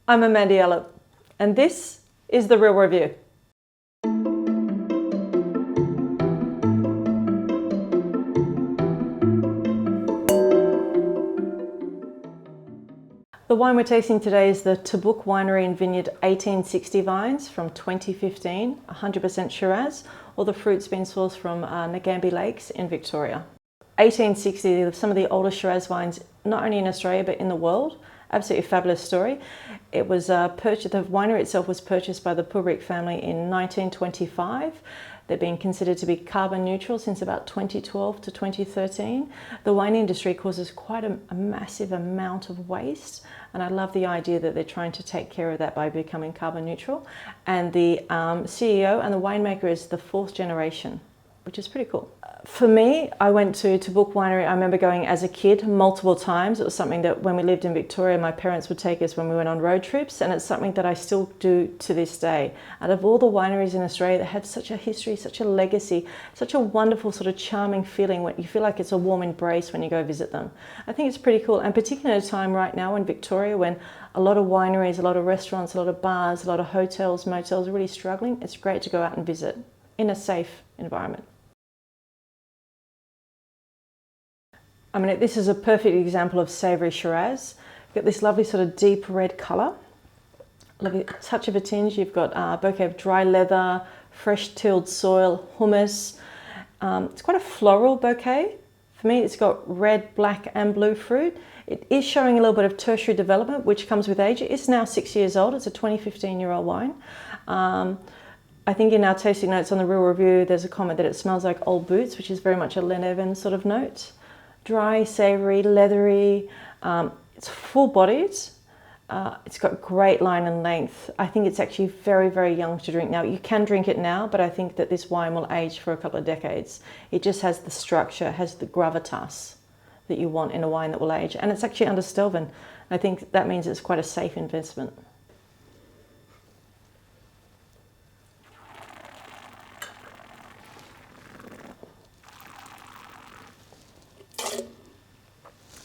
I'm Amanda Yallop, and this is The Real Review. The wine we're tasting today is the Tahbilk Winery and Vineyard 1860 vines from 2015, 100% Shiraz. All the fruit's been sourced from Ngambie Lakes in Victoria. 1860, some of the oldest Shiraz wines, not only in Australia but in the world. Absolutely fabulous story. It was purchased. The winery itself was purchased by the Tahbilk family in 1925. They've been considered to be carbon neutral since about 2012 to 2013. The wine industry causes quite a massive amount of waste, and I love the idea that they're trying to take care of that by becoming carbon neutral. And the CEO and the winemaker is the fourth generation, which is pretty cool. For me, I went to Tahbilk Winery. I remember going as a kid multiple times. It was something that when we lived in Victoria, my parents would take us when we went on road trips, and it's something that I still do to this day. Out of all the wineries in Australia that have such a history, such a legacy, such a wonderful sort of charming feeling when you feel like it's a warm embrace when you go visit them. I think it's pretty cool, and particularly at a time right now in Victoria when a lot of wineries, a lot of restaurants, a lot of bars, a lot of hotels, motels are really struggling. It's great to go out and visit in a safe environment. I mean, this is a perfect example of savoury Shiraz. You've got this lovely sort of deep red colour, lovely touch of a tinge. You've got a bouquet of dry leather, fresh tilled soil, hummus. It's quite a floral bouquet. For me, it's got red, black and blue fruit. It is showing a little bit of tertiary development, which comes with age. It's now 6 years old. It's a 2015-year-old wine. I think in our tasting notes on the Real Review, there's a comment that it smells like old boots, which is very much a Len Evans sort of note. Dry, savoury, leathery, it's full-bodied, it's got great line and length. I think it's actually very, very young to drink now. You can drink it now, but I think that this wine will age for a couple of decades. It just has the structure, has the gravitas that you want in a wine that will age. And it's actually under Stelvin. I think that means it's quite a safe investment.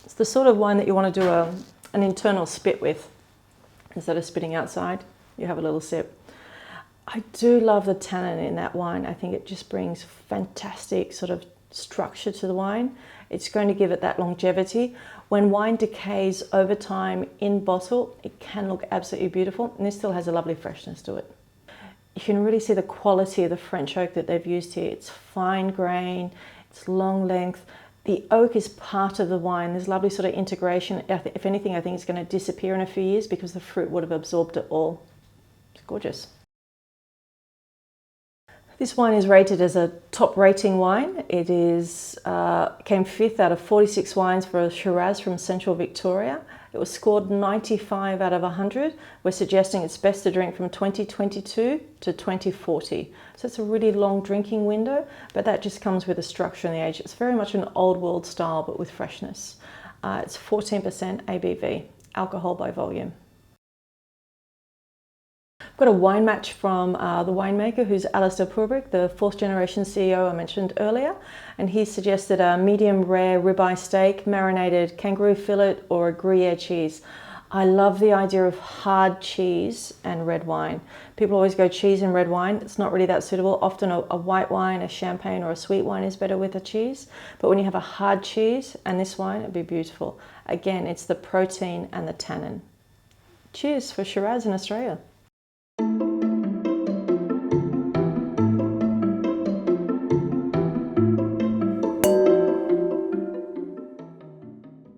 It's the sort of wine that you want to do an internal spit with. Instead of spitting outside, you have a little sip. I do love the tannin in that wine. I think it just brings fantastic sort of structure to the wine. It's going to give it that longevity. When wine decays over time in bottle, it can look absolutely beautiful, and this still has a lovely freshness to it. You can really see the quality of the French oak that they've used here. It's fine grain, it's long length. The oak is part of the wine. There's lovely sort of integration. If anything, I think it's going to disappear in a few years because the fruit would have absorbed it all. It's gorgeous. This wine is rated as a top rating wine. It came 5th out of 46 wines for a Shiraz from Central Victoria. It was scored 95 out of 100. We're suggesting it's best to drink from 2022 to 2040. So it's a really long drinking window, but that just comes with the structure and the age. It's very much an old world style, but with freshness. It's 14% ABV, alcohol by volume. I've got a wine match from the winemaker, who's Tahbilk, the fourth generation CEO I mentioned earlier, and he suggested a medium rare ribeye steak, marinated kangaroo fillet or a Gruyere cheese. I love the idea of hard cheese and red wine. People always go cheese and red wine. It's not really that suitable. Often a white wine, a champagne or a sweet wine is better with a cheese, but when you have a hard cheese and this wine, it'd be beautiful. Again, it's the protein and the tannin. Cheers for Shiraz in Australia.